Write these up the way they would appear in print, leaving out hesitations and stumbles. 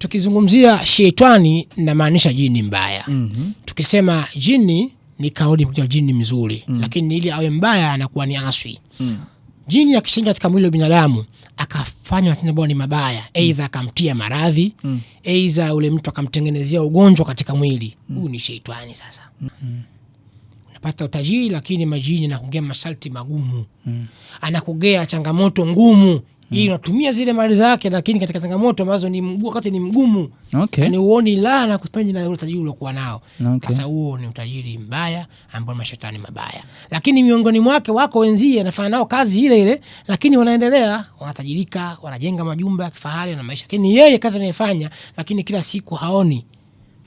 tukizungumzia shetani na maanisha jini mbaya. Tukisema jini ni kaudi kwa jini mzuri, lakini ili awe mbaya anakuwa ni aswi. Jini akishinda katika mwili wa binadamu akafanya matendo ambayo ni mabaya, aidha akamtia maradhi, aidha ule mtu akamtengenezea ugonjwa katika mwili, huu ni shetani sasa. Unapata utajiri lakini majini anakugea masharti magumu. Anakugea changamoto ngumu. Ili unatumia zile mali zake lakini katika changamoto ambazo ni mgumu, wakati ni mgumu. Yani uone la na kuspend na ule utajiri uliokuwa nao. Sasa huo ni utajiri mbaya ambao mashetani mabaya. Lakini miongoni mwake wako wenzie anafanya nao kazi ile ile lakini wanaendelea, wanatajirika, wanajenga majumba ya kifahari na maisha. Lakini yeye kazi anayofanya lakini kila siku haoni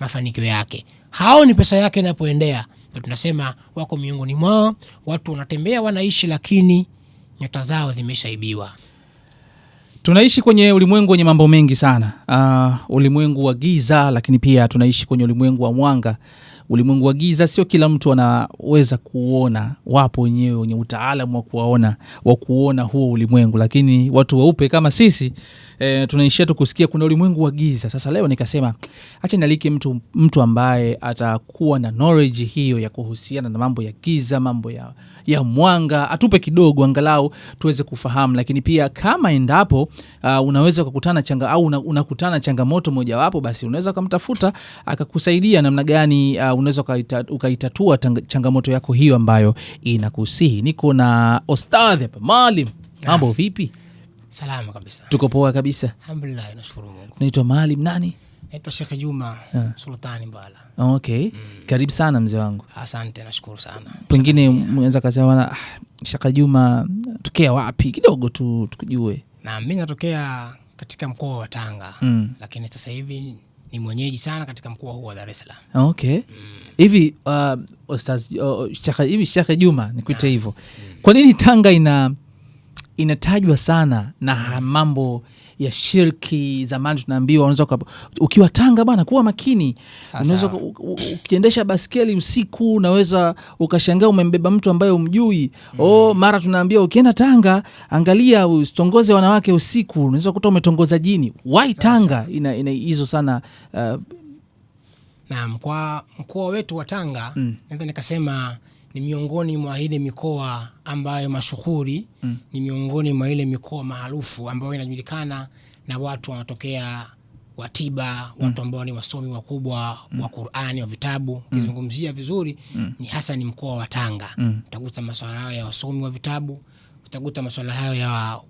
mafanikio yake. Haoni pesa yake inapoendea. Tunasema wako miongoni mwao watu wanatembea wanaishi lakini nyota zao zimeshaibiwa. Tunaishi kwenye ulimwengu wenye mambo mengi sana. Ulimwengu wa giza, lakini pia tunaishi kwenye ulimwengu wa mwanga. Ulimwengu wa giza sio kila mtu anaweza kuona, wapo wenyewe wenye utaalamu wa kuona huo ulimwengu, lakini watu weupe kama sisi tunaishia tu kusikia kuna ulimwengu wa giza. Sasa leo nikasema acha nalike mtu ambaye atakuwa na knowledge hiyo ya kuhusiana na mambo ya giza, mambo ya mwanga, atupe kidogo angalau tuweze kufahamu. Lakini pia kama endapo unaweza kukutana unakutana changamoto moja wapo, basi unaweza kumtafuta akakusaidia namna gani unaweza ukaitatua changamoto yako hiyo ambayo inakusihi. Niko na Ustadh hapa, Maalim. Mambo vipi? Salama kabisa. Tuko poa kabisa. Alhamdulillah, nashukuru Mungu. Naitwa Maalim nani? Naitwa Sheikh Juma Sultani Mbala. Okay. Karibu sana mzee wangu. Asante, nashukuru sana. Pengine mwenza kachawana Sheikh Juma tokea wapi kidogo tu tukujue. Na mimi natokea katika mkoa wa Tanga. Lakini sasa hivi ni mwenyeji sana katika mkoa huu wa Dar es Salaam. Okay. Hivi Ustaz Sheikh Juma nikuite hivyo. Kwa nini Tanga inatajwa sana na mambo ya shirki? Zamani tunaambiwa unaweza ukiwa Tanga bana kuwa makini. Unaweza ukiendesha baskeli usiku unaweza ukashangaa umembeba mtu ambaye umjui. Mara tunaambiwa ukienda Tanga angalia usitongoze wanawake usiku, unaweza kukuta umetongoza jini. Why Tanga ina hizo sana? Naam, kwa mkoa wetu wa Tanga naweza nikasema ni miongoni mwa ile mikoa ambayo mashuhuri, ni miongoni mwa ile mikoa maarufu ambayo inajulikana na watu wanatokea watiba, watu ambao ni wasomi wakubwa wa Qur'ani, wa vitabu. Ukizungumzia vizuri ni hasa ni mkoa wa Tanga. Utakuta masuala hayo ya wasomi wa vitabu, utakuta masuala hayo ya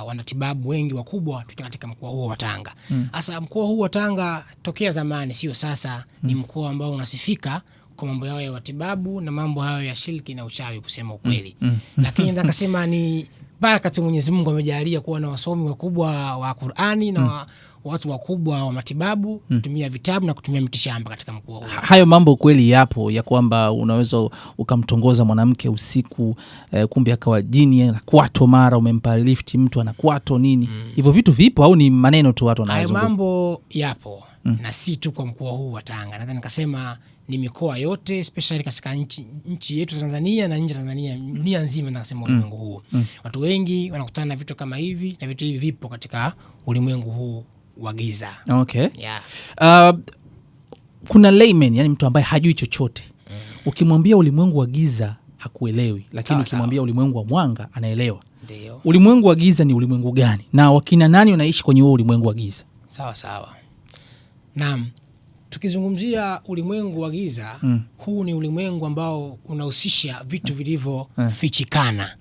wanatibabu wengi wakubwa katika mkoa huo wa Tanga. Hasa mkoa huu wa Tanga tokea zamani, sio sasa, ni mkoa ambao unasifika kwa mambo yao ya watibabu na mambo hayo ya shirki na uchawi kusema ukweli. Lakini nataka kusema ni baraka tu Mwenyezi Mungu amejalia kuwa na wasomi wakubwa wa Qur'ani na watu wakubwa wa matibabu, kutumia vitabu na kutumia mitishamba katika mkoa huu. Hayo mambo kweli yapo ya kwamba unaweza ukamtongoza mwanamke usiku, kumbe akawa jini anakwato, mara umempa lift mtu anakwato nini. Hivyo vitu vipo au ni maneno tu watu wanazungumza? Hayo mambo yapo na si tu kwa mkoa huu wa Tanga. Nadhani nikasema ni mikoa yote, especially katika nchi yetu Tanzania na nje ya Tanzania, dunia nzima nasema ulimwengu huu. Watu wengi wanakutana na vitu kama hivi na vitu hivi vipo katika ulimwengu huu wa giza. Okay. Kuna layman, yani mtu ambaye hajui chochote. Ukimwambia ulimwengu wa giza hakuelewi, lakini ukimwambia ulimwengu wa mwanga anaelewa. Ndio. Ulimwengu wa giza ni ulimwengu gani? Na wakina nani wanaishi kwenye huo ulimwengu wa giza? Sawa. Naam. Tukizungumzia ulimwengu wa giza, huu ni ulimwengu ambao unahusisha vitu vilivyo fichikana.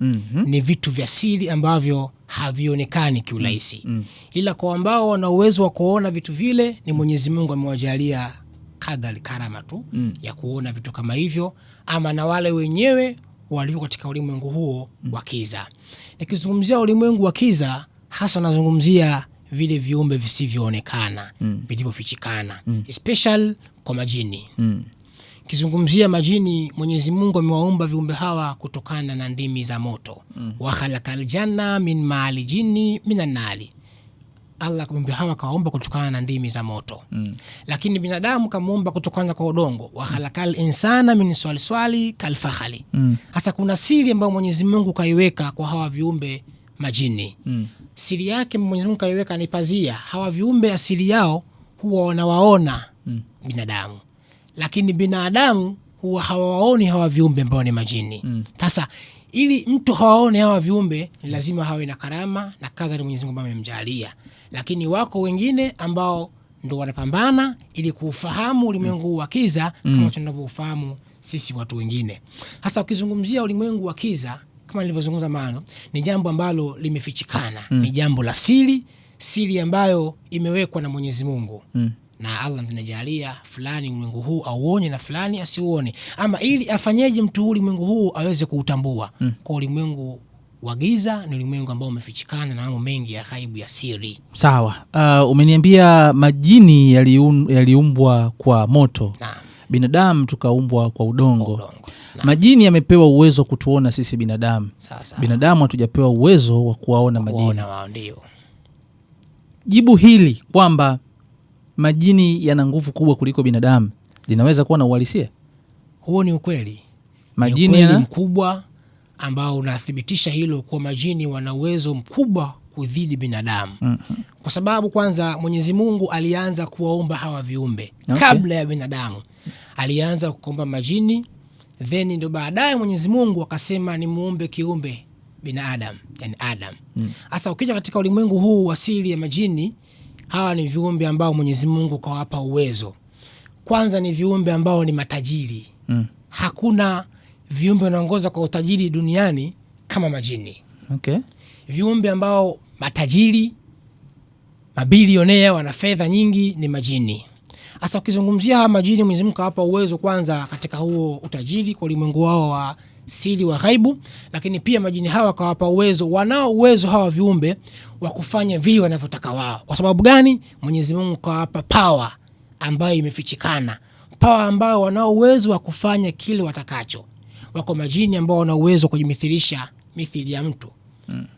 Ni vitu vya siri ambavyo havionekani kiurahisi. Ila kwa ambao wana uwezo wa kuona vitu vile, ni Mwenyezi Mungu amewajalia kadhal karama tu ya kuona vitu kama hivyo, ama na wale wenyewe walio katika ulimwengu huo wa giza. Nikizungumzia ulimwengu wa giza, hasa nazungumzia vile viumbe visivyoonekana, vilivyofichikana, especially kwa majini. Kizungumzia majini, Mwenyezi Mungu amewaumba viumbe hawa kutokana na ndimi za moto. Wa khalaqal janna min ma'al jinni minan nari. Allah viumbe hawa kaumba kutokana na ndimi za moto. Lakini binadamu kamuumba kutokana kwa udongo. Wa khalaqal insana min salsali kalfakhali. Hasa kuna siri ambayo Mwenyezi Mungu kaiweka kwa hawa viumbe majini. Siri yake Mwenyezi Mungu kaiweka ni pazia. Hawa viumbe asili yao huwa wanawaona binadamu, lakini binadamu huwa hawawaoni hawa viumbe ambao ni majini. Sasa ili mtu hawaone hawa viumbe lazima hawe na karama na kadri Mwenyezi Mungu amemjalia, lakini wako wengine ambao ndo wanapambana ili kufahamu ulimwengu wa kiza kama tunavyofahamu sisi watu wengine. Sasa ukizungumzia ulimwengu wa kiza kama nilivyozungumza mano, ni jambo ambalo limefichikana, ni jambo la siri ambayo imewekwa na Mwenyezi Mungu. Na Allah anajalia fulani ulimwengu huu auone na fulani asiuone, ama ili afanyeje mtu ulimwengu huu aweze kuutambua. Kwa ulimwengu wa giza ni ulimwengu ambao umefichikana na mambo mengi ya ghaibu ya siri. Sawa. Umeniambia majini yaliumbwa kwa moto. Binadamu tukaumbwa kwa udongo. Majini yamepewa uwezo wa kutuona sisi binadamu. Binadamu hatujapewa uwezo wa kuwaona majini. Ndio. Jibu hili kwamba majini yana nguvu kubwa kuliko binadamu linaweza kuwa na uhalisia? Huo ni ukweli. Majini ni mkubwa ambao unathibitisha hilo, kwa majini wana uwezo mkubwa kudhidi binadamu. Kwa sababu kwanza Mwenyezi Mungu alianza kuwaumba hawa viumbe kabla ya binadamu. Alianza kuumba majini, then ndio baadaye Mwenyezi Mungu akasema ni muumbe kiumbe binadamu, yani Adam. Sasa ukija katika ulimwengu huu wa siri ya majini, hawa ni viumbe ambao Mwenyezi Mungu kawapa uwezo. Kwanza ni viumbe ambao ni matajiri. Hakuna viumbe wanaongoza kwa utajiri duniani kama majini. Viumbe ambao matajiri, mabilionea, wana fedha nyingi ni majini. Sasa ukizungumzia hawa majini, Mwenyezi Mungu kawapa uwezo kwanza katika huo utajiri kwa ulimwengu wao wa siri wa ghaibu, lakini pia majini hawa kawapa uwezo, wanao uwezo hawa viumbe wa kufanya vile wanavyotaka wao. Kwa sababu gani? Mwenyezi Mungu kawapa power ambayo imefichikana, power ambayo wanao uwezo wa kufanya kile watakacho. Wako majini ambao wana uwezo kujimithilisha mithili ya mtu.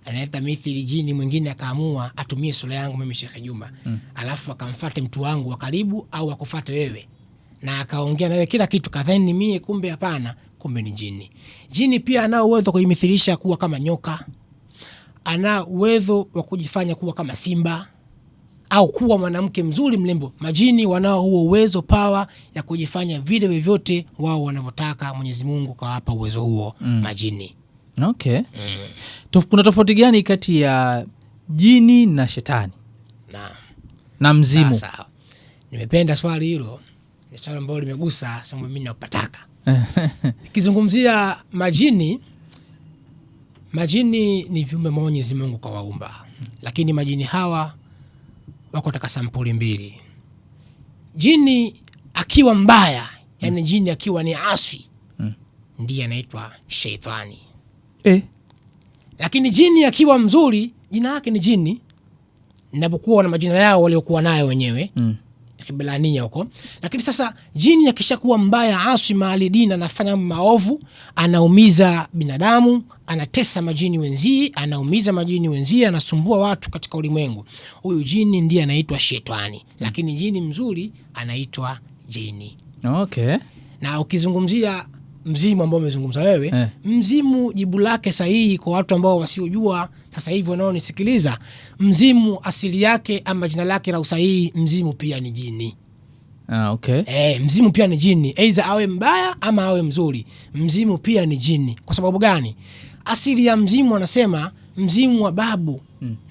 Anaita mithili jini mwingine akaamua atumie sura yangu mimi Sheikh Juma, alafu akamfuate mtu wangu wa karibu au akufuate wewe, na akaongea nawe kila kitu kadhani ni mimi, kumbe hapana, kumbe ni jini. Jini pia ana uwezo kujimithilisha kuwa kama nyoka, ana uwezo wa kujifanya kuwa kama simba au kuwa mwanamke mzuri mlembo. Majini wanao huo uwezo, power ya kujifanya vile vyovyote wao wanavyotaka. Mwenyezi Mungu kawapa uwezo huo majini. Kuna tofauti gani kati ya jini na shetani na mzimu? Sawa. Nimependa swali hilo. Ni swali ambalo limegusa sababu mimi napataka. Kizungumzia majini ni viumbe ambao Mwenyezi Mungu kawaumba. Lakini majini hawa wako katika sampuli mbili. Jini akiwa mbaya, yani jini akiwa ni asi, ndiye anaitwa sheitani. Lakini jini akiwa mzuri, jina lake ni jini, ninapokuwa na majina yao waliokuwa nayo wenyewe kibilania huko. Lakini sasa jini akishakuwa mbaya, asi maalidina, anafanya maovu, anaumiza binadamu, anatesa majini wenzie, anaumiza majini wenzie, anasumbua watu katika ulimwengu, huyu jini ndiye anaitwa shetani. Lakini jini mzuri anaitwa jini. Na ukizungumzia mzimu ambao umezungumza wewe, mzimu jibu lake sahihi kwa watu ambao wasiojua sasa hivi wanaonisikiliza, mzimu asili yake ama jina lake la usahihi, mzimu pia ni jini. Mzimu pia ni jini, aidha awe mbaya ama awe mzuri, mzimu pia ni jini. Kwa sababu gani? Asili ya mzimu wanasema mzimu wa babu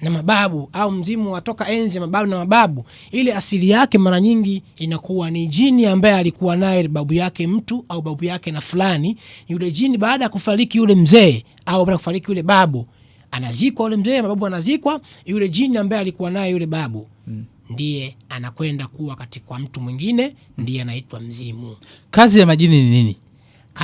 na mababu, au mzimu watoka enzi ya mababu na mababu, ile asili yake mara nyingi inakuwa ni jini ambaye alikuwa naye babu yake mtu au babu yake na fulani. Yule jini baada ya kufariki yule mzee au baada ya kufariki yule babu, anazikwa yule mzee, mababu anazikwa, yule jini ambaye alikuwa naye yule babu ndiye anakwenda kuwa katika mtu mwingine, ndiye anaitwa mzimu. Kazi ya majini ni nini?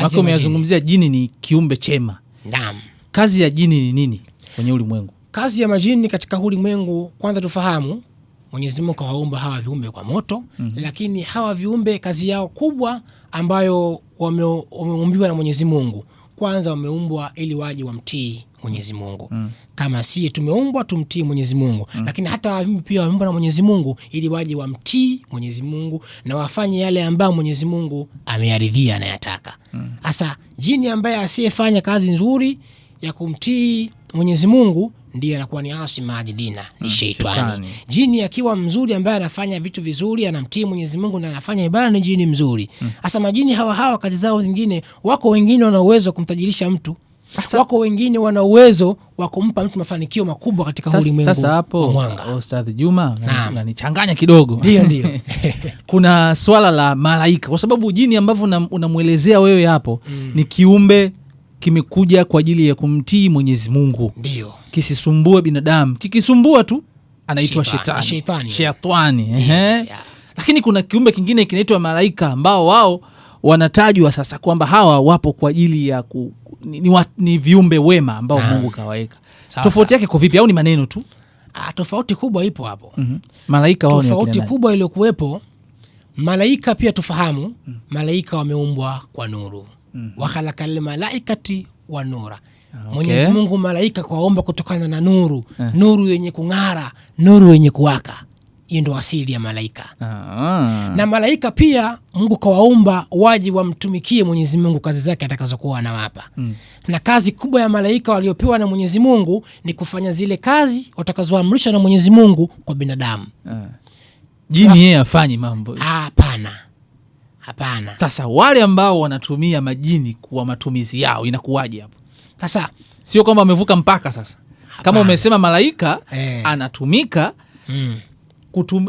Wako umeyazungumzia jini ni kiumbe chema. Naam. Kazi ya jini ni nini kwenye ulimwengu? Kazi ya majini katika ulimwengu, kwanza tufahamu Mwenyezi Mungu kawaumba hawa viumbe kwa moto. Lakini hawa viumbe kazi yao kubwa ambayo wameumbiwa na Mwenyezi Mungu, kwanza wameumbwa ili waje wamtii Mwenyezi Mungu. Kama sisi tumeumbwa tumtii Mwenyezi Mungu, lakini hata viumbe pia wameumbwa na Mwenyezi Mungu ili waje wamtii Mwenyezi Mungu na wafanye yale ambayo Mwenyezi Mungu ameyaridhia na yataka. Sasa jini ambaye asiyefanya kazi nzuri ya kumtii Mwenyezi Mungu ndiye anakuwa ni asi majidina, ni sheitani. Jini akiwa mzuri ambaye anafanya vitu vizuri, anamtii Mwenyezi Mungu na anafanya ibada, ni jini mzuri. Sasa majini hawa kazi zao zingine, wako wengine wana uwezo wa kumtajirisha mtu. Wako wengine wana uwezo wa kumpa mtu mafanikio makubwa katika ulimwengu. Sasa hapo Ustadh Juma unanichanganya kidogo. Ndio. Kuna swala la malaika, kwa sababu jini ambavyo unamuelezea wewe hapo ni kiumbe kimekuja kwa ajili ya kumtii Mwenyezi Mungu. Ndio. Kisisumbue binadamu. Kikisumbua tu anaitwa shetani. Lakini kuna kiumbe kingine kinaitwa malaika ambao wao wanatajwa sasa kwamba hawa wapo kwa ajili ya ni viumbe wema ambao Mungu kawaeka. Tofauti yake kwa vipi, au ni maneno tu? Tofauti kubwa ipo hapo. Malaika wao ni tofauti kubwa iliyokuwepo. Malaika pia tufahamu, malaika wameumbwa kwa nuru. Wa khalaqal malaikati wa nura. Mwenyezi Mungu malaika kawaumba kutokana na nuru, nuru yenye kung'ara, nuru yenye kuwaka. Hiyo ndio asili ya malaika. Na malaika pia Mungu kawaumba waje wamtumikie Mwenyezi Mungu, kazi zake atakazokuwa anawapa. Na kazi kubwa ya malaika waliopewa na Mwenyezi Mungu ni kufanya zile kazi watakazoamrishwa na Mwenyezi Mungu kwa binadamu. Jini yeye afanye mambo? Hapana. Sasa wale ambao wanatumia majini kwa matumizi yao inakuwaje hapo? Sasa sio kwamba wamevuka mpaka sasa. Kama umesema malaika anatumika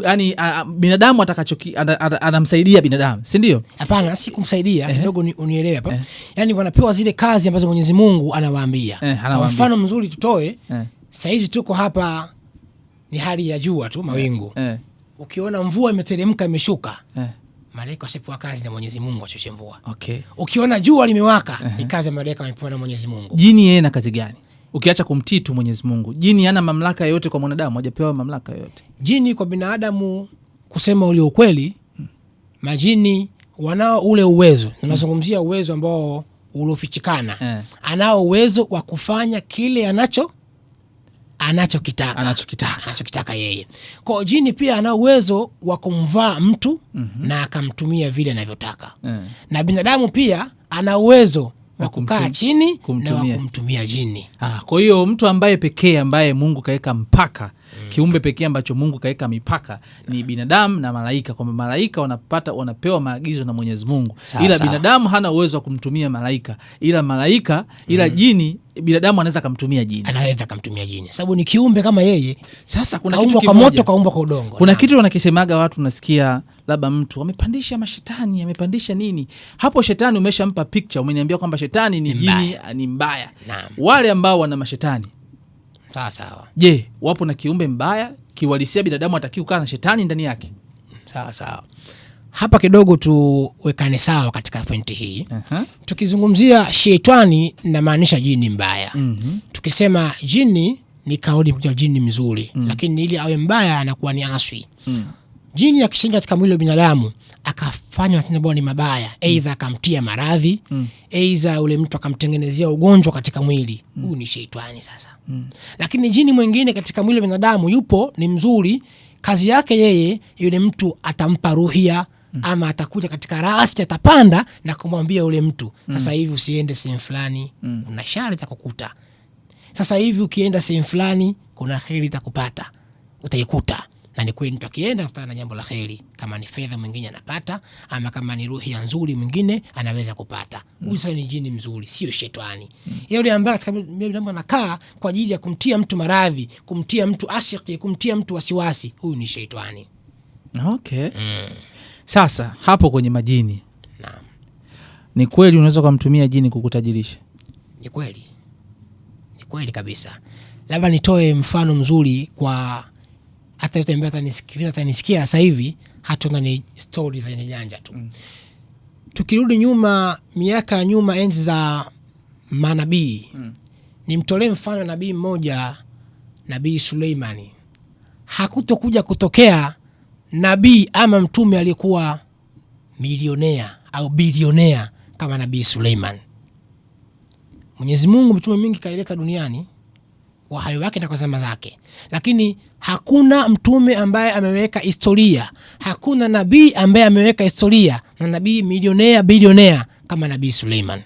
yani binadamu anamsaidia binadamu, si ndio? Hapana, si kumsaidia. Kidogo unielewe hapa. Yani wanapewa zile kazi ambazo Mwenyezi Mungu anawaambia. Mfano mzuri tutoe. Sasa hizi tuko hapa ni hali ya jua tu, mawingu. Ukiona mvua imeteremka imeshuka, malaika wasipewa kazi na Mwenyezi Mungu achoshe mvua. Ukiona jua limewaka, ni kazi ya malaika wamepewa na Mwenyezi Mungu. Jini yeye na kazi gani? Ukiacha kumtii tu Mwenyezi Mungu, jini hana mamlaka yoyote kwa mwanadamu, hajapewa mamlaka yoyote. Jini kwa binadamu, kusema ule ukweli, majini wanao ule uwezo. Tunazungumzia uwezo ambao ulofichikana. Anao uwezo wa kufanya kile anachokitaka yeye. Kwa jini pia ana uwezo wa kumvaa mtu na akamtumia vile anavyotaka. Na binadamu pia ana uwezo wa kukaa chini na wa kumtumia jini. Kwa hiyo mtu ambaye pekee ambaye Mungu kaweka mpaka, kiumbe pekee ambacho Mungu kaweka mipaka ni binadamu na malaika. Kwa malaika wanapewa maagizo na Mwenyezi Mungu. Ila binadamu hana uwezo wa kumtumia malaika. Ila jini binadamu anaweza kumtumia jini. Anaweza kumtumia jini. Sababu ni kiumbe kama yeye. Sasa kuna kitu kimoja, moto kaumbwa kwa udongo. Kuna kitu wanakisemaga watu, nasikia labda mtu amepandisha mashetani, amepandisha nini. Hapo shetani umeshampa picture, umeniambia kwamba shetani ni jini, ni mbaya. Wale ambao wana mashetani, sawa. Je, wapo na kiumbe mbaya kiwalisia binadamu atakiukaa na shetani ndani yake? Sawa. Hapa kidogo tuwekane sawa katika pointi hii. Tukizungumzia shetani na maanisha jini mbaya. Tukisema jini ni kauli ya jini mzuri, lakini ili awe mbaya anakuwa ni aswi. Jini akishinda katika mwili wa binadamu akafanya matendo ambayo ni mabaya, aidha akamtia maradhi, aidha ule mtu akamtengenezea ugonjwa katika mwili, huyu ni shetani sasa. Lakini jini mwingine katika mwili wa binadamu yupo, ni mzuri, kazi yake yeye, yule mtu atampa ruhia, ama atakuja katika rasi, atapanda na kumwambia ule mtu, sasa hivi usiende sehemu fulani, una shari itakukuta. Sasa hivi ukienda sehemu fulani kuna kheri itakupata, utaikuta. Na ni kweli mtu akienda kutana na jambo la kheri, kama ni fedha mwingine anapata, ama kama ni ruhi nzuri mwingine anaweza kupata. Huyu sasa ni jini mzuri, sio shetani. Yule ambaye katika binadamu anakaa kwa ajili ya kumtia mtu maradhi, kumtia mtu ashiki, kumtia mtu wasiwasi, huyu ni shetani. Sasa hapo kwenye majini. Ni kweli unaweza kumtumia jini kukutajirisha? Ni kweli kabisa. Labda nitoe mfano mzuri kwa hata yote ambaye atanisikia sasa hivi, hatuna ni story za janja tu. Tukirudi nyuma, miaka nyuma, enzi za manabii, nimtolee mfano nabii mmoja, Nabii Suleimani. Hakutokuja kutokea nabii ama mtume aliyekuwa milionea au bilionea kama Nabii Suleiman. Mwenyezi Mungu mtume mingi kaileta duniani, wahai wake na kwa zama zake, lakini hakuna mtume ambaye ameweka historia, hakuna nabii ambaye ameweka historia na nabii milionea bilionea kama Nabii Suleiman.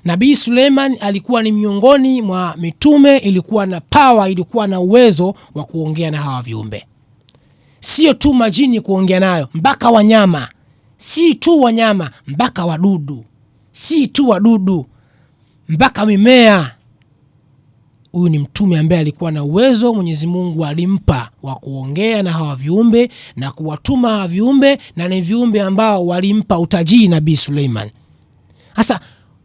Nabii Suleiman alikuwa ni miongoni mwa mitume, ilikuwa na power, ilikuwa na uwezo wa kuongea na hawa viumbe. Sio tu majini kuongea nayo, mpaka wanyama. Si tu wanyama, mpaka wadudu. Si tu wadudu, mpaka mimea. Huyu ni mtume ambaye alikuwa na uwezo, Mwenyezi Mungu alimpa wa kuongea na hawa viumbe na kuwatuma hawa viumbe, na ni viumbe ambao walimpa utajiri Nabii Suleiman. Sasa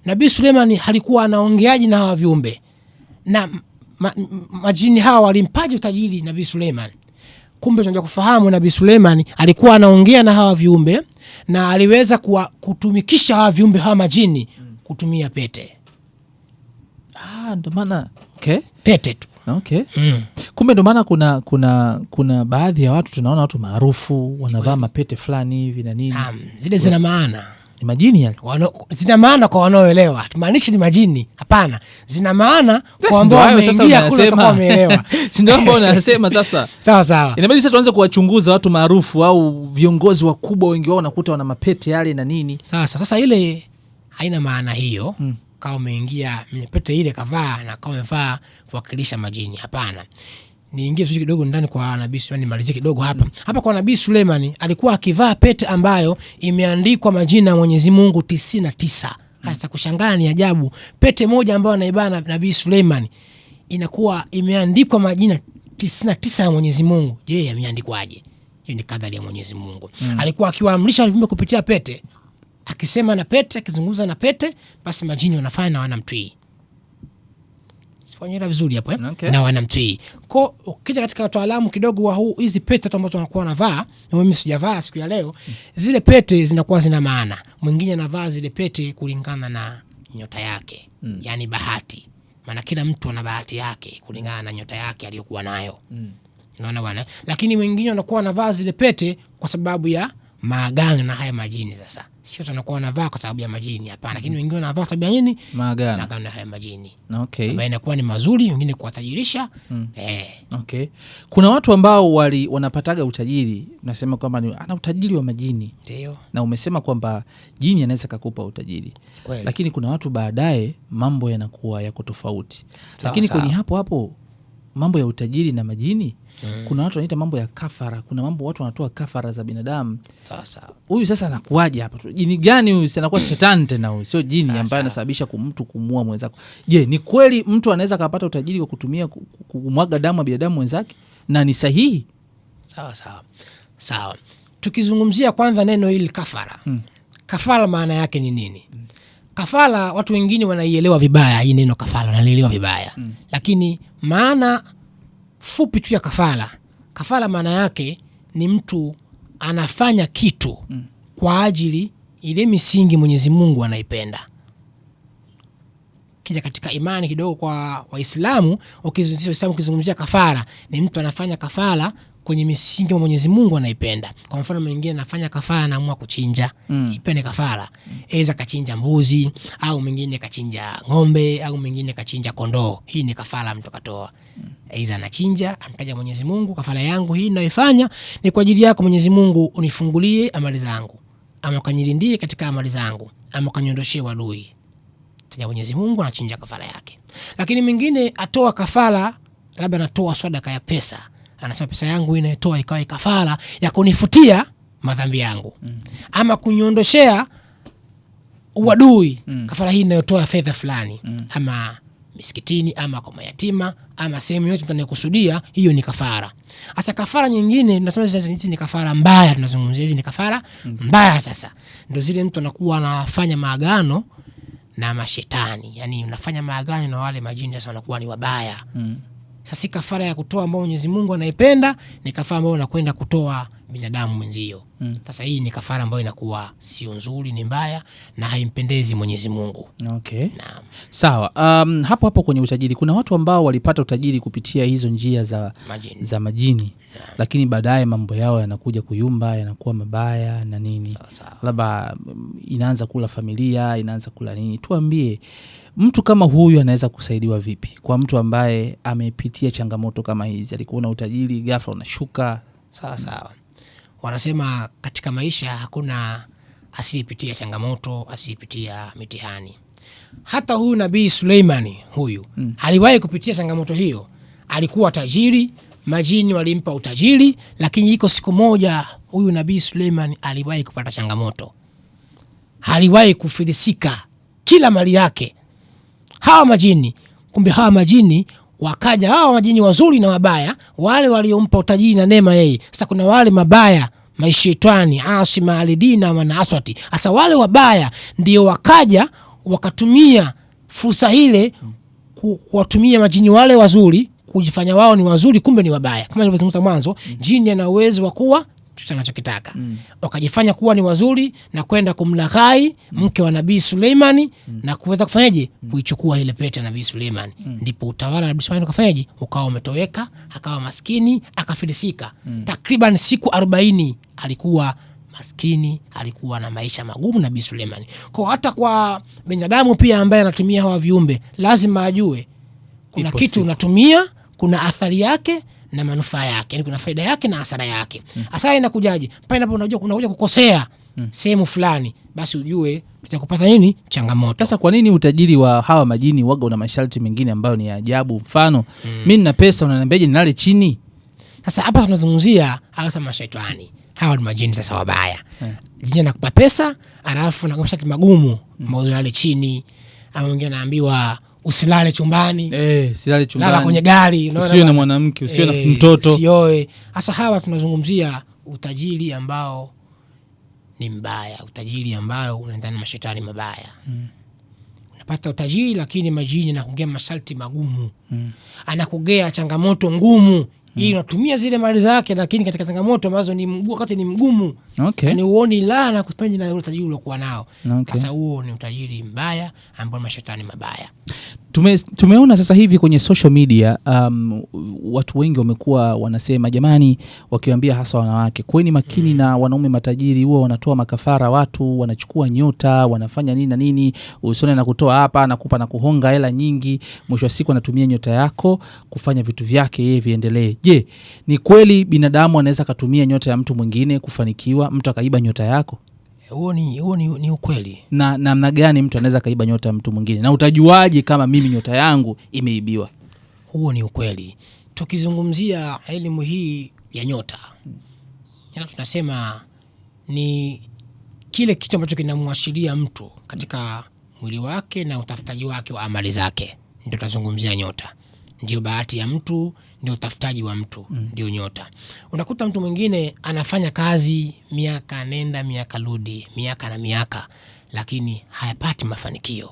Nabii Suleiman alikuwa anaongeaje na hawa viumbe? Na majini hawa walimpaje utajiri Nabii Suleiman? Kumbe tunataka kufahamu Nabii Suleiman alikuwa anaongea na hawa viumbe na aliweza kutumikisha hawa viumbe, hawa majini, kutumia pete. Ndio maana pete tu. Kumbe ndio maana kuna baadhi ya watu tunaona, watu maarufu wanavaa mapete fulani hivi na nini. Zile zina maana. Ni majini yale. Zina maana kwa wanaoelewa. Tumaanishi ni majini. Hapana. Zina maana kwa ambao wameingia kule kwa wameelewa. Si ndio ambao unasema sasa. Sawa. Inabidi sasa tuanze kuwachunguza watu maarufu au viongozi wakubwa, wengi wao nakuta wana mapete yale na nini. Sasa ile haina maana hiyo. Kama umeingia mwenye pete ile kavaa na kama umevaa kuwakilisha majini. Hapana. Niingie vizuri kidogo ndani kwa Nabii Suleiman, nimalizie kidogo hapa. Hapa kwa Nabii Suleiman alikuwa akivaa pete ambayo imeandikwa majina ya Mwenyezi Mungu 99. Hata kushangaa ni ajabu. Pete moja ambayo anaibana Nabii Suleiman inakuwa imeandikwa majina 99 ya Mwenyezi Mungu. Je, yameandikwaje? Hiyo ni kadari ya Mwenyezi Mungu. Alikuwa akiwaamrisha viumbe kupitia pete. Akisema na pete, akizungumza na pete, basi majini wanafanya na wanamtii. Sifanyira vizuri hapo na wanamtii. Kwa ukija katika wataalamu kidogo wa hizi pete ambazo wanakuwa wanavaa, na mimi sijavaa siku ya leo, zile pete zinakuwa zina maana. Mwingine anavaa zile pete kulingana na nyota yake, yani bahati. Maana kila mtu ana bahati yake kulingana na nyota yake aliyokuwa nayo. Unaona bwana? Lakini wengine wanakuwa wanavaa zile pete kwa sababu ya maagano na haya majini. Sasa sio tunakuwa wanavaa kwa sababu ya majini, hapana, lakini wengine wanavaa kwa sababu ya nini? Maagano na haya majini. Ambayo inakuwa ni mazuri, wengine kuwatajirisha. Kuna watu ambao wanapataga utajiri, unasema kwamba ana utajiri wa majini. Ndio. Na umesema kwamba jini anaweza kukupa utajiri. Kweli. Lakini kuna watu baadaye mambo yanakuwa yako tofauti. Lakini kwenye hapo mambo ya utajiri na majini, kuna watu wanaita mambo ya kafara. Kuna mambo watu wanatoa kafara za binadamu. Huyu sasa anakuaje hapa? Jini gani huyu? Anakuwa shetani tena huyu. Sio jini ambaye anasababisha mtu kumua mwenzako. Je, ni kweli mtu anaweza kupata utajiri kwa kutumia kumwaga damu ya binadamu mwenzake? Na ni sahihi? Sawa. Tukizungumzia kwanza neno hili kafara. Kafara maana yake ni nini? Kafara watu wengine wanaielewa vibaya hii neno kafara, wanalielewa vibaya. Lakini maana fupi tu ya kafara maana yake ni mtu anafanya kitu kwa ajili ile misingi Mwenyezi Mungu anaipenda. Kija katika imani kidogo kwa Waislamu, ukizungumzia kafara, ni mtu anafanya kafara kwenye misingi ya Mwenyezi Mungu anaipenda. Kwa mfano mwingine anafanya kafara, anaamua kuchinja, ipende kafara. Aidha kachinja mbuzi, au mwingine kachinja ng'ombe, au mwingine kachinja kondoo. Hii ni kafara mtu katoa. Aidha anachinja, amtaja Mwenyezi Mungu, kafara yangu hii ninaifanya ni kwa ajili yako Mwenyezi Mungu, unifungulie amali zangu, ama kanilindie katika amali zangu, ama kaniondoshie wadui. Taja Mwenyezi Mungu, anachinja kafara yake. Lakini mwingine atoa kafara, labda anatoa sadaka ya pesa. Anasema pesa yangu inaitoa ikawa kafara ya kunifutia madhambi yangu. Ama kuniondoshea uadui. Kafara hii inayotoa fedha fulani. Ama misikitini, ama kwa mayatima, ama sehemu yote tunayokusudia, hiyo ni kafara. Sasa kafara nyingine tunasema hizi ni kafara mbaya, tunazungumzia hizi ni kafara mbaya. Sasa ndio zile mtu anakuwa anafanya maagano na mashetani. Yani unafanya maagano na wale majini, sasa wanakuwa ni wabaya. Sasa kafara ya kutoa ambayo Mwenyezi Mungu anaipenda ni kafara ambayo unakwenda kutoa binadamu mwenzio. Sasa hii ni kafara ambayo inakuwa sio nzuri, ni mbaya na haimpendezi Mwenyezi Mungu. Naam. Sawa. Hapo kwenye utajiri, kuna watu ambao walipata utajiri kupitia hizo njia za majini. Lakini baadaye mambo yao yanakuja kuyumba, yanakuwa mabaya na nini. Labda inaanza kula familia, inaanza kula nini. Tuambie, mtu kama huyu anaweza kusaidiwa vipi? Kwa mtu ambaye amepitia changamoto kama hizi, alikuwa na utajiri, ghafla unashuka. Sawa. Wanasema katika maisha hakuna asiyepitia changamoto, asiyepitia mitihani. Hata huyu Nabii Suleimani huyu aliwahi kupitia changamoto hiyo. Alikuwa tajiri, majini walimpa utajiri, lakini iko siku moja huyu Nabii Suleimani aliwahi kupata changamoto. Aliwahi kufilisika kila mali yake. Hawa majini wakaja, hawa majini wazuri na wabaya, wale waliompa utajiri na neema yeye. Sasa kuna wale mabaya, maishetani, asima alidina na aswati. Sasa wale wabaya ndio wakaja wakatumia fursa ile kuwatumia majini wale wazuri kujifanya wao ni wazuri, kumbe ni wabaya. Kama nilivyozungumza mwanzo, jini ana uwezo wa kuwa tunachokitaka. Wakajifanya kuwa ni wazuri na kwenda kumlaghai mke wa Nabii Suleimani na kuweza kufanyaje? Kuichukua ile pete ya Nabii Suleimani. Ndipo utawala wa Nabii Suleimani ukafanyaje? Ukawa umetoweka, akawa maskini, akafilisika. Takriban siku 40 alikuwa maskini, alikuwa na maisha magumu Nabii Suleimani. Kwa hata kwa binadamu pia ambaye anatumia hawa viumbe, lazima ajue kuna kitu unatumia, kuna athari yake na manufaa yake. Yaani kuna faida yake na hasara yake. Hasara inakujaje? Pale unapo unajua unakuja kukosea sehemu fulani, basi ujue utakupata nini? Changamoto. Sasa kwa nini utajiri wa hawa majini waga una masharti mengine ambayo ni ajabu? Mfano, mimi nina pesa, unaniambiaje nilale chini? Sasa hapa tunazungumzia hawa sama mashaitani. Hawa ni majini sasa wabaya. Jini anakupa pesa, alafu na masharti magumu, ulale chini, ama mwingine anaambiwa usilale chumbani. Silale chumbani. Lala kwenye gari, usiwe na mwanamke, usiwe na mtoto. Sioe. Sasa hawa tunazungumzia utajiri ambao ni mbaya, utajiri ambao unaendana na mashetani mabaya. Unapata utajiri lakini majini anakugea masharti magumu. Anakugea changamoto ngumu. Ili unatumia zile mali zake, lakini katika changamoto ambazo ni mgumu, wakati ni mgumu. Yaani uone la na kuspend na utajiri uliokuwa nao. Sasa huo ni utajiri mbaya ambao mashetani mabaya. Tumeona sasa hivi kwenye social media watu wengi wamekuwa wanasema, jamani, wakiwaambia hasa wanawake, kweni makini na wanaume matajiri, huwa wanatoa makafara watu, wanachukua nyota, wanafanya nini na nini, usione na kutoa hapa na kupa na kuhonga hela nyingi, mwisho wa siku anatumia nyota yako kufanya vitu vyake yeye viendelee. Je, ni kweli binadamu anaweza kutumia nyota ya mtu mwingine kufanikiwa, mtu akaiba nyota yako? Huo ni ukweli. Na namna gani mtu anaweza kaiba nyota ya mtu mwingine? Na utajuaje kama mimi nyota yangu imeibiwa? Huo ni ukweli. Tukizungumzia elimu hii ya nyota, tunasema ni kile kitu ambacho kinamwashiria mtu katika mwili wake na utafutaji wake wa amali zake. Ndio tunazungumzia nyota. Ndio bahati ya mtu, ndio utafutaji wa mtu, ndio nyota. Unakuta mtu mwingine anafanya kazi miaka nenda miaka rudi, miaka na miaka, lakini hayapati mafanikio.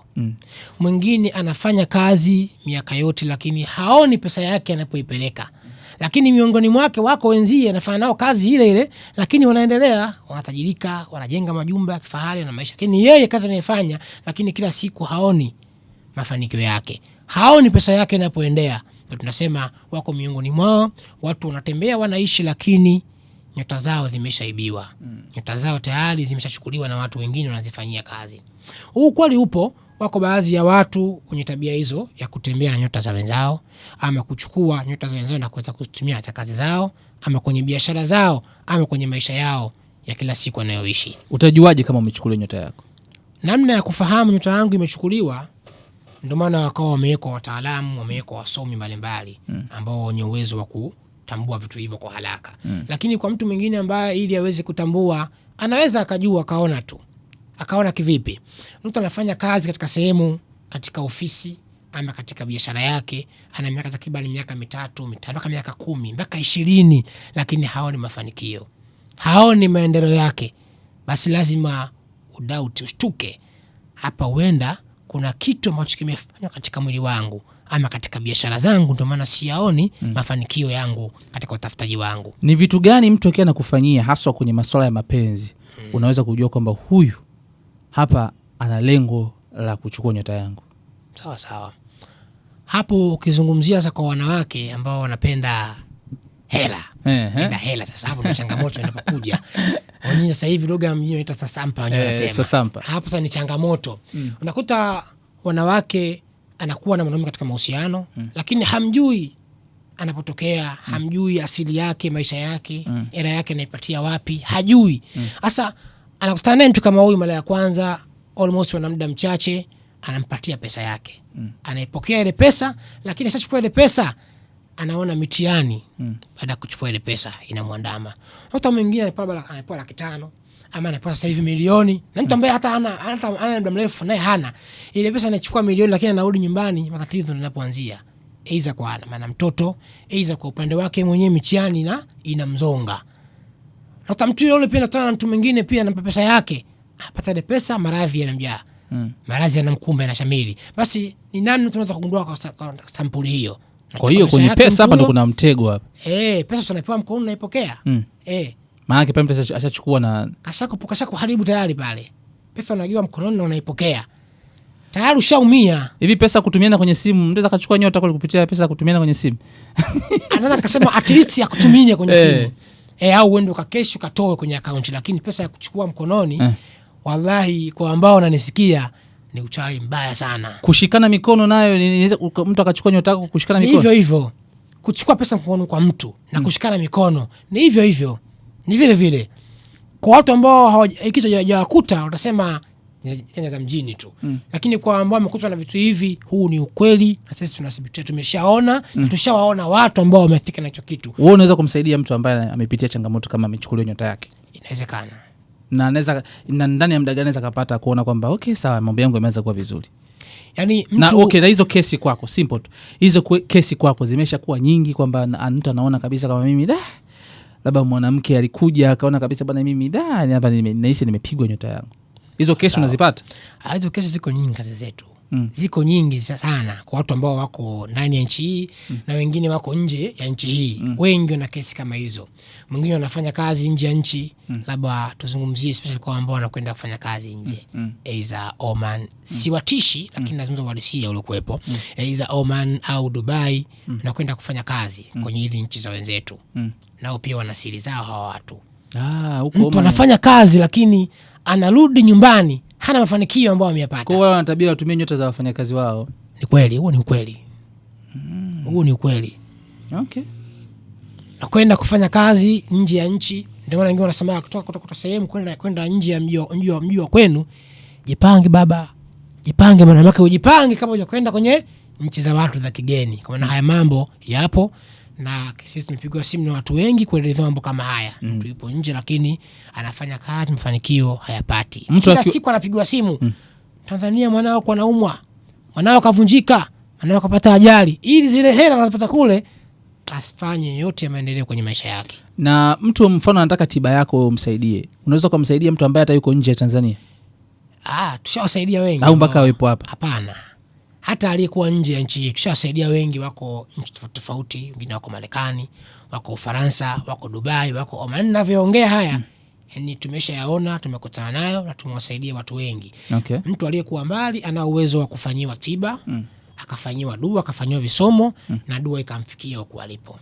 Mwingine anafanya kazi miaka yote lakini haoni pesa yake anapoipeleka. Lakini miongoni mwake wako wenzie anafanya nao kazi ile ile, lakini wanaendelea, wanatajirika, wanajenga majumba ya kifahari na maisha. Lakini yeye kazi anayofanya, lakini kila siku haoni mafanikio yake. Haoni pesa yake inapoendea. Tunasema wako miongoni mwao watu wanatembea wanaishi, lakini nyota zao zimeshaibiwa. Nyota zao tayari zimeshachukuliwa na watu wengine wanazifanyia kazi. Huu kweli upo. Wako baadhi ya watu wenye tabia hizo ya kutembea na nyota za wenzao, ama kuchukua nyota za wenzao na kuweza kutumia hata kazi zao, ama kwenye biashara zao, ama kwenye maisha yao ya kila siku wanayoishi. Utajuaje kama umechukuliwa nyota yako? Namna ya kufahamu nyota yangu imechukuliwa, ndio maana wakawa wamewekwa wataalamu, wamewekwa wasomi mbalimbali ambao wenye uwezo wa kutambua vitu hivyo kwa haraka. Lakini kwa mtu mwingine ambaye ili aweze kutambua, anaweza akajua akaona tu. Akaona kivipi? Mtu anafanya kazi katika sehemu, katika ofisi ama katika biashara yake, ana miaka takriban miaka 3, 5 mpaka miaka 10 mpaka 20, lakini haoni mafanikio, haoni maendeleo yake. Basi lazima ushtuke, hapa huenda kuna kitu ambacho kimefanywa katika mwili wangu ama katika biashara zangu, ndio maana siyaoni mafanikio yangu katika utafutaji wangu. Ni vitu gani mtu akiwa anakufanyia haswa kwenye masuala ya mapenzi unaweza kujua kwamba huyu hapa ana lengo la kuchukua nyota yangu? Sawa. Hapo ukizungumzia sasa kwa wanawake ambao wanapenda hela. Hela sasa hapo ni changamoto inapokuja. Wengine sasa hivi lugha mjini inaitwa sasampa wanasema. Sasampa. Hapo sasa ni changamoto. Unakuta wanawake anakuwa na mwanaume katika mahusiano, lakini hamjui anapotokea, hamjui asili yake, maisha yake, era yake anaipatia wapi, hajui. Sasa anakutana naye mtu kama huyu mara ya kwanza, almost wana muda mchache, anampatia pesa yake. Anaipokea ile pesa, lakini akishachukua ile pesa anaona mitihani baada ya kuchukua ile pesa inamwandama. Hata mwingine anapewa 500,000 ama anapewa sasa hivi milioni, na mtu ambaye hata ana muda mrefu naye hana ile pesa, anachukua milioni lakini anarudi nyumbani, matatizo yanapoanzia. Aidha kwa maana mtoto, aidha kwa upande wake mwenyewe mitihani na inamzonga. Hata mtu yule pia anatana na mtu mwingine pia anampa pesa yake, apata ile pesa, maradhi yanamjaa. Maradhi yanamkumba na shamili. Basi ni nani tunaweza kugundua kwa sampuli hiyo? Kwa hiyo kwenye pesa hapa ndo kuna mtego hapa. Pesa tunapewa mkononi naipokea. Maana pale mtu ashachukua na kashako haribu tayari pale. Pesa unajua mkononi na unaipokea. Tayari ushaumia. Hivi pesa kutumiana kwenye simu, mtu akachukua nyota kwa kupitia pesa kutumiana kwenye simu. Anaweza kusema at least ya kutumia kwenye simu. Au uende ukakesho katoe kwenye account, lakini pesa ya kuchukua mkononi wallahi kwa ambao wananisikia ni uchawi mbaya sana. Kushikana mikono nayo mtu akachukua nyota yako kushikana mikono. Hivyo hivyo. Kuchukua pesa mkononi kwa mtu na kushikana mikono ni hivyo hivyo. Ni vile vile. Kwa watu ambao kitu hawajakuta watasema ni za mjini tu. Lakini kwa ambao wamekutwa na vitu hivi, huu ni ukweli na sisi tunathibitisha, tumeshaona, tushawaona watu ambao wamefika na hicho kitu. Wewe unaweza kumsaidia mtu ambaye amepitia changamoto kama amechukuliwa nyota yake? Inawezekana. Na anaweza ndani ya muda gani anaweza kupata kuona kwamba okay sawa, mambo yangu yameanza kuwa vizuri? Yaani mtu... Na okay, na hizo kesi kwako simple tu. Hizo kesi kwako zimeshakuwa nyingi kwamba mtu anaona kabisa kama mimi labda mwanamke alikuja akaona kabisa bwana mimi hapa nahisi nimepigwa nyota yangu. Hizo kesi unazipata? Hizo kesi ziko nyingi kazi zetu. Ziko nyingi sana kwa watu ambao wako ndani ya nchi hii na wengine wako nje ya nchi hii. Wengi wana kesi kama hizo. Mwingine anafanya kazi nje ya nchi, labda tuzungumzie especially kwa ambao wanakwenda kufanya kazi nje. Aidha Oman, siwatishi lakini nazungumza uhalisia ule kuepo. Aidha Oman au Dubai na kwenda kufanya kazi kwenye hizi nchi za wenzetu. Nao pia wana siri zao hawa watu. Mtu anafanya kazi lakini anarudi nyumbani hana mafanikio ambayo ameyapata. Kwa hiyo wana tabia watumie nyota za wafanyakazi wao. Ni kweli, huo ni ukweli. Huo ni ukweli. Okay. Na kwenda kufanya kazi nje ya nchi, ndio maana wengine wanasema kutoka sehemu kwenda nje ya mji wa kwenu, jipange baba. Jipange maana yake ujipange kama unakwenda kwenye nchi za watu za kigeni. Kwa maana haya mambo yapo. Na sisi tumepigwa simu na watu wengi kueleza mambo kama haya. Mtu yupo nje lakini anafanya kazi, mafanikio hayapati. Kila siku anapigwa simu. Tanzania mwanao kwa naumwa, mwanao kavunjika, mwanao kapata ajali. Ili zile hela anazopata kule asifanye yote ya maendeleo kwenye maisha yake. Na mtu mfano anataka tiba yako umsaidie, unaweza kumsaidia mtu ambaye hata yuko nje ya Tanzania? Tushawasaidia wengi. Au mpaka wepo hapa? Hapana. Hata aliyekuwa nje ya nchi hii tushawasaidia wengi, wako nchi tofauti, wengine wako Marekani, wako Ufaransa, wako Dubai, wako Oman. Ninavyoongea haya yani tumeshayaona, tumekutana nayo na tumewasaidia watu wengi. Okay. Mtu aliyekuwa mbali ana uwezo wa kufanyiwa tiba, akafanyiwa dua, akafanyiwa visomo na dua ikamfikia huko alipo.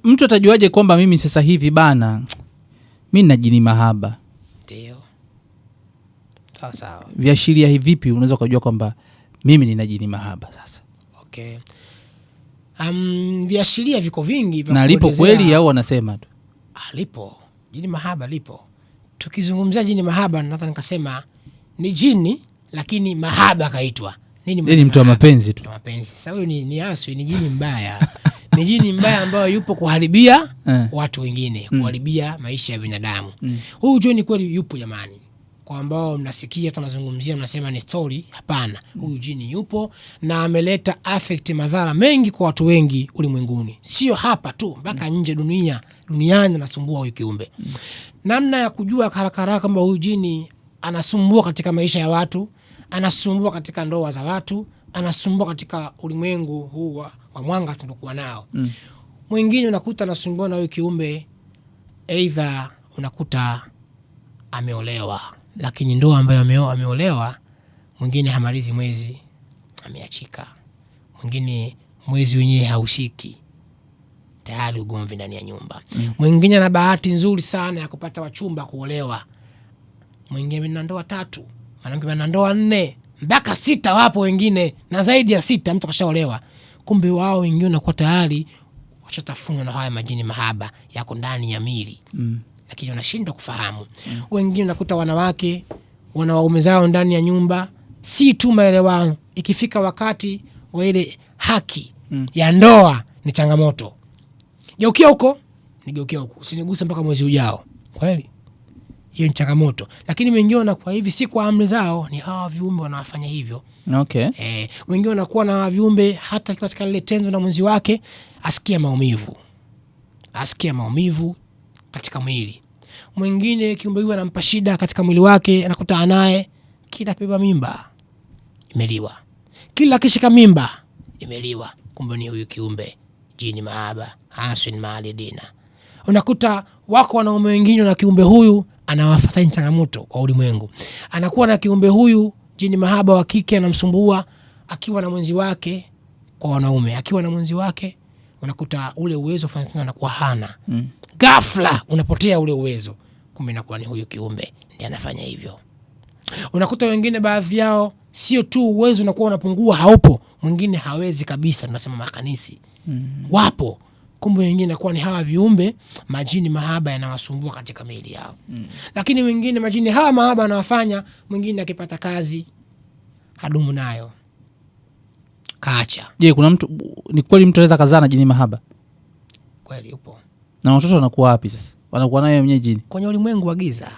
Mtu atajuaje kwamba mimi sasa hivi bana mimi nina jini mahaba? Ndio. Sawa. Viashiria hivi vipi unaweza kujua kwamba mimi nina jini mahaba sasa? Okay. Viashiria viko vingi vya na lipo kweli au wanasema tu? Lipo. Jini mahaba lipo. Tukizungumzia jini mahaba nadhani nikasema ni jini lakini mahaba kaitwa. Nini mtu wa mapenzi tu. Mapenzi. Sasa huyo ni aswi, ni jini mbaya. Ni jini mbaya ambayo yupo kuharibia watu wengine, kuharibia maisha ya binadamu. Huyu jini kweli yupo jamani. Kwa ambao mnasikia tunazungumzia mnasema ni story, hapana. Huyu jini yupo na ameleta affect madhara mengi kwa watu wengi ulimwenguni. Sio hapa tu, mpaka nje duniani anasumbua huyu kiumbe. Namna ya kujua haraka kwamba huyu jini anasumbua katika maisha ya watu, anasumbua katika ndoa za watu, anasumbua katika ulimwengu huu wa mwanga tunakuwa nao. Mwingine unakuta anasumbua na huyu kiumbe, aidha unakuta ameolewa lakini ndoa ambayo ameolewa, mwingine hamalizi mwezi ameachika, mwingine mwezi wenyewe haushiki tayari ugomvi ndani ya nyumba. Mwingine ana bahati nzuri sana ya kupata wachumba kuolewa, mwingine ana ndoa 3, mwanamke ana ndoa 4 mpaka 6, wapo wengine na zaidi ya 6 mtu kashaolewa. Kumbe wao wengine wanakuwa tayari washatafunwa na haya majini mahaba yako ndani ya mili. Lakini wanashindwa kufahamu. Wengine nakuta wanawake wana waume zao ndani ya nyumba si tu maelewano, ikifika wakati wa ile haki ya ndoa ni changamoto. Geukia huko, nigeukia huko, usiniguse mpaka mwezi ujao. Kweli hiyo ni changamoto, lakini wengine wanakuwa hivi si kwa amri zao, ni hawa viumbe wanawafanya hivyo. Okay. Wengine wanakuwa na viumbe hata katika lile tendo na mwenzi wake asikia maumivu katika mwili. Mwingine kiumbe huyu anampa shida katika mwili wake, anakutana naye kila kibeba mimba imeliwa, kila kishika mimba imeliwa, kumbe ni huyu kiumbe jini mahaba hasin maalidina. Unakuta wako wanaume wengine na kiumbe huyu anawafuata changamoto kwa ulimwengu. Anakuwa na kiumbe huyu jini mahaba wa kike anamsumbua akiwa na mwenzi wake. Kwa wanaume akiwa na mwenzi wake unakuta ule uwezo fanya anakuwa hana. Ghafla unapotea ule uwezo, kumbe inakuwa ni huyu kiumbe ndiye anafanya hivyo. Unakuta wengine baadhi yao sio tu uwezo unakuwa unapungua, haupo, mwingine hawezi kabisa, tunasema makanisi. Wapo, kumbe wengine inakuwa ni hawa viumbe majini mahaba yanawasumbua katika miili yao. Lakini wengine majini hawa mahaba yanawafanya, mwingine akipata kazi hadumu nayo, kaacha. Je, kuna mtu, ni kweli mtu anaweza kazaa na jini mahaba? Kweli upo. Na watoto wanakuwa wapi sasa? Wanakuwa nayo mwenyewe jini kwenye ulimwengu wa giza.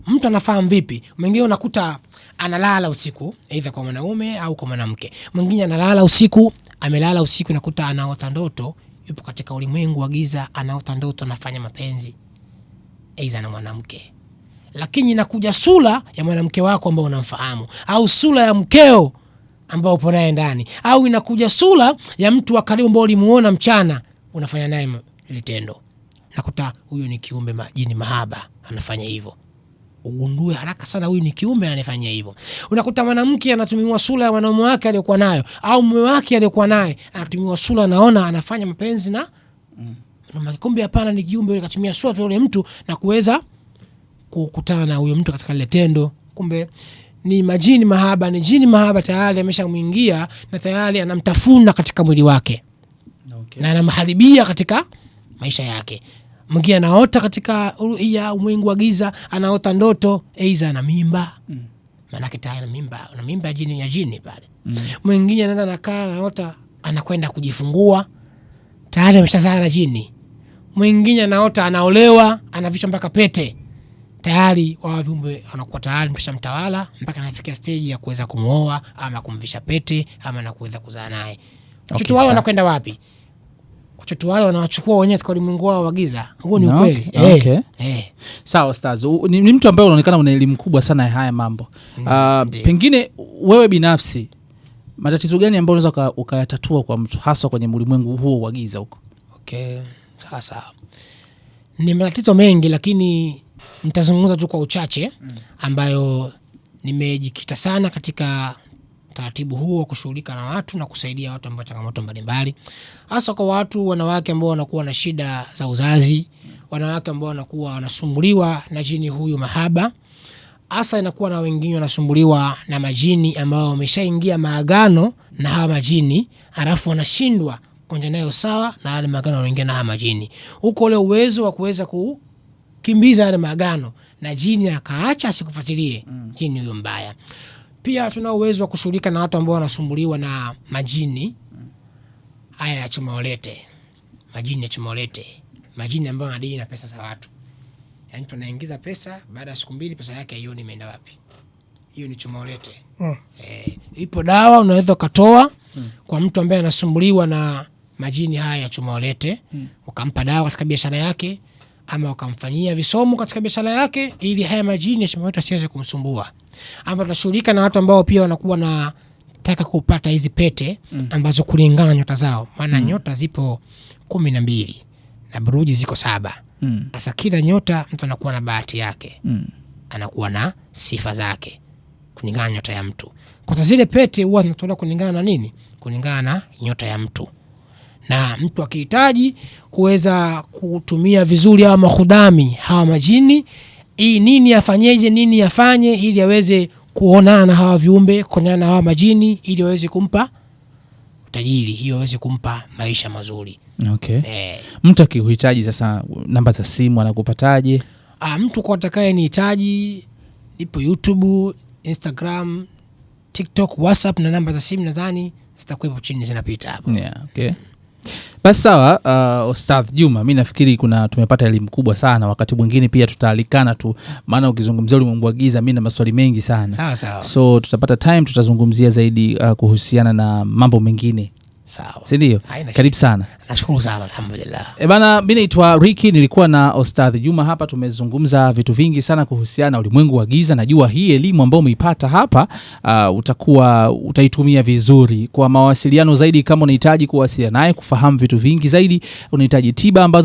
Mtu anafahamu vipi? Mwingine unakuta analala usiku, aidha kwa mwanaume au kwa mwanamke. Mwingine analala usiku, amelala usiku nakuta anaota ndoto, yupo katika ulimwengu wa giza, anaota ndoto anafanya mapenzi aidha na mwanamke. Lakini inakuja sura ya mwanamke wako ambao unamfahamu, au sura ya mkeo ambao upo naye ndani, au inakuja sura ya mtu wa karibu ambao ulimuona mchana unafanya naye ile tendo. Nakuta huyu ni kiumbe majini mahaba anafanya hivyo. Ugundue haraka sana huyu ni kiumbe anafanya hivyo. Unakuta mwanamke anatumiwa sura ya mwanaume wake aliyokuwa nayo, au mume wake aliyokuwa naye anatumiwa sura, naona anafanya mapenzi na kumbe hapana, ni kiumbe yule katumia sura tu yule mtu na kuweza kukutana na huyo mtu katika ile tendo. Kumbe ni majini mahaba, ni jini mahaba tayari ameshamuingia na tayari anamtafuna katika mwili wake. Okay. Na anamharibia katika maisha yake. Mwingine anaota katika ya ulimwengu wa giza, anaota ndoto aidha na mimba. Maana tayari na mimba ya jini pale. Mwingine anaenda nakaa anaota anakwenda kujifungua, tayari ameshazaa na jini. Mwingine anaota anaolewa, anavichwa mpaka pete. Tayari wao viumbe anakuwa tayari mshamtawala mpaka anafikia stage ya kuweza kumuoa ama kumvisha pete ama na kuweza kuzaa naye. Watoto wao wanakwenda wapi? Watoto wale wanawachukua wenyewe kwa ulimwengu wao wa giza. Huo ni ukweli. Okay. Sawa Stars. Ni mtu ambaye unaonekana una elimu kubwa sana ya haya mambo. Pengine wewe binafsi matatizo gani ambayo unaweza ukayatatua kwa mtu hasa kwenye ulimwengu huo wa giza huko? Okay. Sasa ni matatizo mengi, lakini nitazungumza tu kwa uchache ambayo nimejikita sana katika taratibu huo kushughulika na watu na kusaidia watu ambao changamoto mbalimbali, hasa kwa watu wanawake ambao wanakuwa na shida za uzazi, wanawake ambao wanakuwa wanasumbuliwa na jini huyu mahaba. Hasa inakuwa na wengine wanasumbuliwa na majini ambao wameshaingia maagano na hawa majini, halafu wanashindwa kwenda nayo sawa na wale maagano wanaingia na hawa majini. Huko ule uwezo wa kuweza kukimbiza yale maagano na jini akaacha asikufuatilie jini huyo mbaya. Pia tuna uwezo wa kushughulika na watu ambao wanasumbuliwa na majini haya ya chumaolete. Majini ya chumaolete, majini ambao wanadili na pesa za watu. Yaani tunaingiza pesa, baada ya siku 2 pesa yake hiyo imeenda wapi? Hiyo ni chumaolete. Ipo dawa unaweza ukatoa kwa mtu ambaye anasumbuliwa na majini haya ya chumaolete, ukampa dawa katika biashara yake ama ukamfanyia visomo katika biashara yake ili haya majini ya chumaolete asiweze kumsumbua. Ama tunashughulika na watu ambao pia wanakuwa na taka kupata hizi pete ambazo kulingana nyota zao. Maana nyota zipo 12 na buruji ziko 7. Sasa kila nyota mtu anakuwa na bahati yake. Anakuwa na sifa zake kulingana nyota ya mtu. Kwa zile pete huwa zinatolewa kulingana na nini? Kulingana na nyota ya mtu. Na mtu akihitaji kuweza kutumia vizuri hawa mahudami, hawa majini, nini afanyeje, nini afanye ili aweze kuonana na hawa viumbe, kuonana na hawa majini ili aweze kumpa utajiri, hiyo aweze kumpa maisha mazuri. Okay. Mtu akihitaji sasa namba za simu anakupataje? Mtu kwa atakaye nihitaji, nipo YouTube, Instagram, TikTok, WhatsApp na namba za simu nadhani zitakuwepo chini zinapita hapo. Yeah, okay. Basi sawa, Ustadh Juma, mimi nafikiri tumepata elimu kubwa sana. Wakati mwingine pia tutaalikana tu, maana ukizungumzia ulimwengu wa giza mimi na maswali mengi sana. Sawa. So tutapata time tutazungumzia zaidi kuhusiana na mambo mengine. Sawa. Si ndio? Karibu sana. Nashukuru sana, alhamdulillah. Bana, mimi naitwa Ricky, nilikuwa na Ustadh Juma hapa, tumezungumza vitu vingi sana kuhusiana na ulimwengu wa giza. Najua hii elimu ambayo umeipata hapa utaitumia vizuri. Kwa mawasiliano zaidi, kama unahitaji kuwasiliana naye kufahamu vitu vingi zaidi, unahitaji tiba ambazo